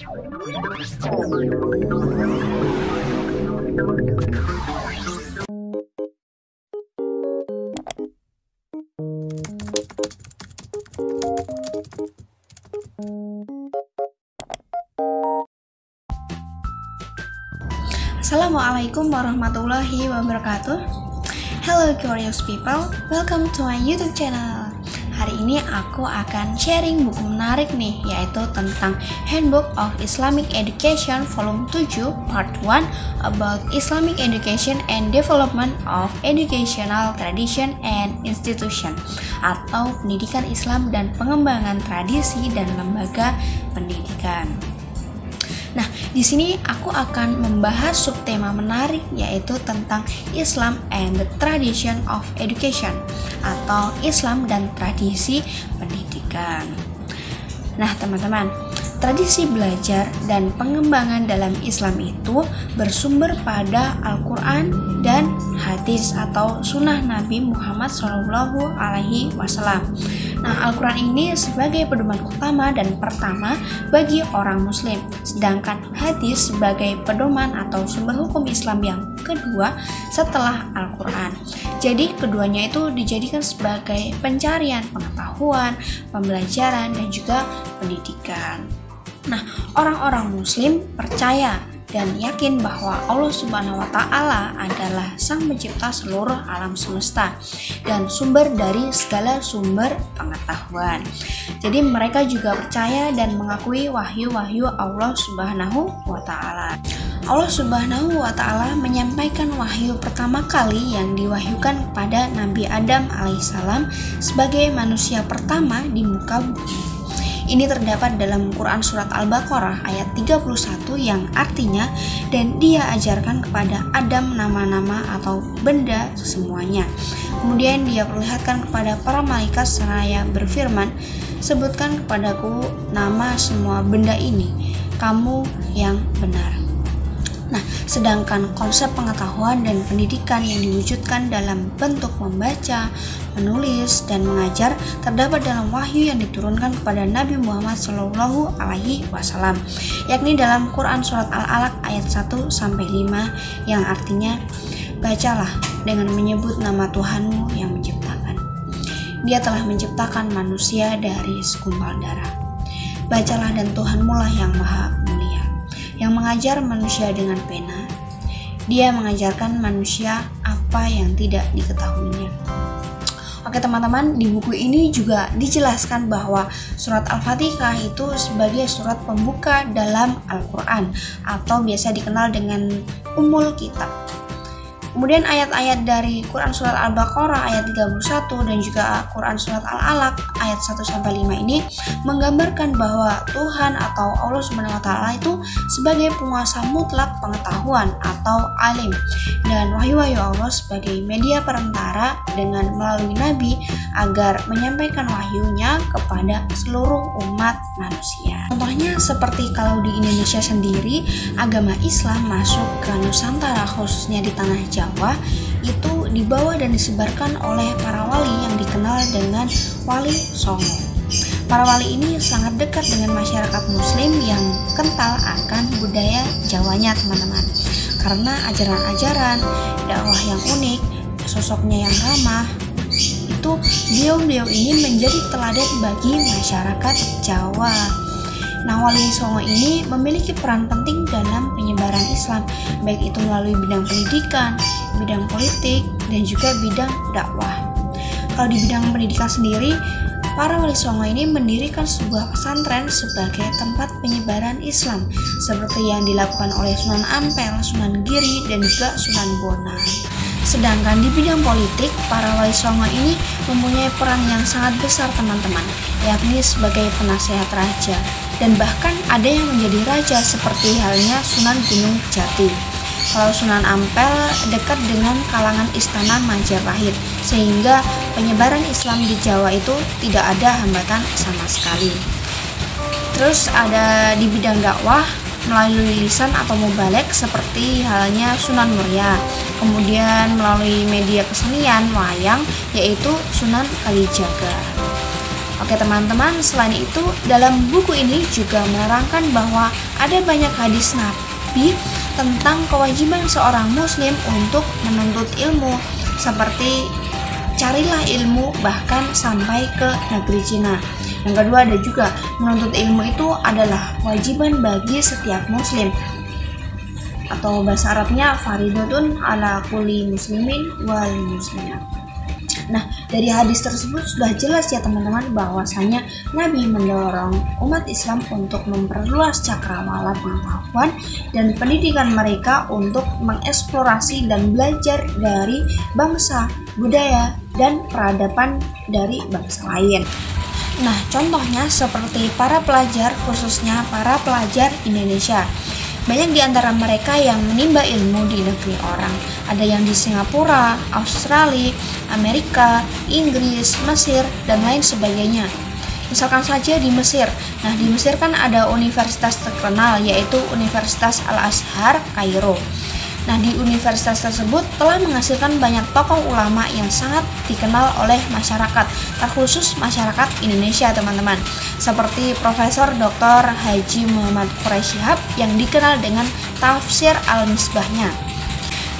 Assalamualaikum warahmatullahi wabarakatuh. Hello curious people, welcome to my YouTube channel. Hari ini aku akan sharing buku menarik nih, yaitu tentang Handbook of Islamic Education Volume 7 Part 1 about Islamic Education and Development of Educational Tradition and Institution, atau Pendidikan Islam dan Pengembangan Tradisi dan Lembaga Pendidikan. Nah, di sini aku akan membahas subtema menarik, yaitu tentang Islam and the Tradition of Education, atau Islam dan Tradisi Pendidikan. Nah, teman-teman, tradisi belajar dan pengembangan dalam Islam itu bersumber pada Al-Quran dan hadis atau sunnah Nabi Muhammad SAW. Nah, Al-Quran ini sebagai pedoman utama dan pertama bagi orang muslim, sedangkan hadis sebagai pedoman atau sumber hukum Islam yang kedua setelah Al-Quran. Jadi keduanya itu dijadikan sebagai pencarian pengetahuan, pembelajaran, dan juga pendidikan. Nah, orang-orang muslim percaya dan yakin bahwa Allah Subhanahu wa Ta'ala adalah Sang Pencipta seluruh alam semesta dan sumber dari segala sumber pengetahuan. Jadi mereka juga percaya dan mengakui wahyu-wahyu Allah Subhanahu wa Ta'ala. Allah Subhanahu wa Ta'ala menyampaikan wahyu pertama kali yang diwahyukan kepada Nabi Adam alaihissalam sebagai manusia pertama di muka bumi. Ini terdapat dalam Quran Surat Al-Baqarah ayat 31 yang artinya, dan dia ajarkan kepada Adam nama-nama atau benda semuanya. Kemudian dia perlihatkan kepada para malaikat seraya berfirman, sebutkan kepadaku nama semua benda ini, kamu yang benar. Nah, sedangkan konsep pengetahuan dan pendidikan yang diwujudkan dalam bentuk membaca, menulis, dan mengajar terdapat dalam wahyu yang diturunkan kepada Nabi Muhammad SAW, yakni dalam Quran Surat Al-Alaq ayat 1-5 yang artinya, bacalah dengan menyebut nama Tuhanmu yang menciptakan. Dia telah menciptakan manusia dari segumpal darah. Bacalah, dan Tuhanmu lah yang maha mulia, yang mengajar manusia dengan pena. Dia mengajarkan manusia apa yang tidak diketahuinya. Oke teman-teman, di buku ini juga dijelaskan bahwa surat Al-Fatihah itu sebagai surat pembuka dalam Al-Quran atau biasa dikenal dengan Ummul Kitab. Kemudian ayat-ayat dari Quran Surat Al-Baqarah ayat 31 dan juga Quran Surat Al-Alaq ayat 1-5 ini menggambarkan bahwa Tuhan atau Allah Subhanahu wa Ta'ala itu sebagai penguasa mutlak pengetahuan atau alim, dan wahyu-wahyu Allah sebagai media perantara dengan melalui Nabi agar menyampaikan wahyunya kepada seluruh umat manusia. Contohnya seperti kalau di Indonesia sendiri, agama Islam masuk ke Nusantara khususnya di tanah Jawa itu dibawa dan disebarkan oleh para wali yang dikenal dengan Wali Songo. Para wali ini sangat dekat dengan masyarakat muslim yang kental akan budaya Jawanya teman-teman, karena ajaran-ajaran, dakwah yang unik, sosoknya yang ramah, itu beliau ini menjadi teladan bagi masyarakat Jawa. Nah, Wali Songo ini memiliki peran penting dalam penyebaran Islam, baik itu melalui bidang pendidikan, bidang politik, dan juga bidang dakwah. Kalau di bidang pendidikan sendiri, para Wali Songo ini mendirikan sebuah pesantren sebagai tempat penyebaran Islam, seperti yang dilakukan oleh Sunan Ampel, Sunan Giri, dan juga Sunan Bonang. Sedangkan di bidang politik, para Wali Songo ini mempunyai peran yang sangat besar teman-teman, yakni sebagai penasehat raja, dan bahkan ada yang menjadi raja seperti halnya Sunan Gunung Jati. Kalau Sunan Ampel dekat dengan kalangan istana Majapahit, sehingga penyebaran Islam di Jawa itu tidak ada hambatan sama sekali. Terus ada di bidang dakwah melalui lisan atau mubalek seperti halnya Sunan Muria. Kemudian melalui media kesenian wayang yaitu Sunan Kalijaga. Oke teman-teman, selain itu dalam buku ini juga menerangkan bahwa ada banyak hadis Nabi tentang kewajiban seorang muslim untuk menuntut ilmu, seperti carilah ilmu bahkan sampai ke negeri Cina. Yang kedua ada juga menuntut ilmu itu adalah kewajiban bagi setiap muslim, atau bahasa Arabnya faridatun ala kulli muslimin wal muslimat. Nah, dari hadis tersebut sudah jelas ya teman-teman bahwasanya Nabi mendorong umat Islam untuk memperluas cakrawala pengetahuan dan pendidikan mereka untuk mengeksplorasi dan belajar dari bangsa, budaya, dan peradaban dari bangsa lain. Nah, contohnya seperti para pelajar, khususnya para pelajar Indonesia. Banyak di antara mereka yang menimba ilmu di negeri orang. Ada yang di Singapura, Australia, Amerika, Inggris, Mesir, dan lain sebagainya. Misalkan saja di Mesir. Nah, di Mesir kan ada universitas terkenal, yaitu Universitas Al-Azhar, Kairo. Nah, di universitas tersebut telah menghasilkan banyak tokoh ulama yang sangat dikenal oleh masyarakat, terkhusus masyarakat Indonesia, teman-teman. Seperti Profesor Dr. Haji Muhammad Quraish Shihab yang dikenal dengan Tafsir Al-Misbahnya.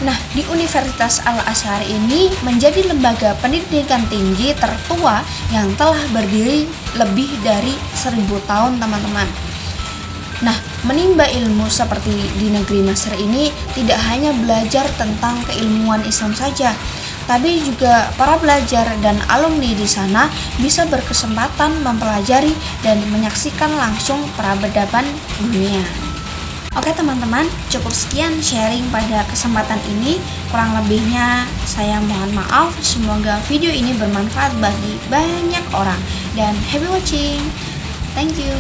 Nah, di Universitas Al-Azhar ini menjadi lembaga pendidikan tinggi tertua yang telah berdiri lebih dari 1000 tahun, teman-teman. Nah, menimba ilmu seperti di negeri Mesir ini tidak hanya belajar tentang keilmuan Islam saja, tapi juga para pelajar dan alumni di sana bisa berkesempatan mempelajari dan menyaksikan langsung peradaban dunia. Oke teman-teman, cukup sekian sharing pada kesempatan ini. Kurang lebihnya saya mohon maaf. Semoga video ini bermanfaat bagi banyak orang. Dan happy watching. Thank you.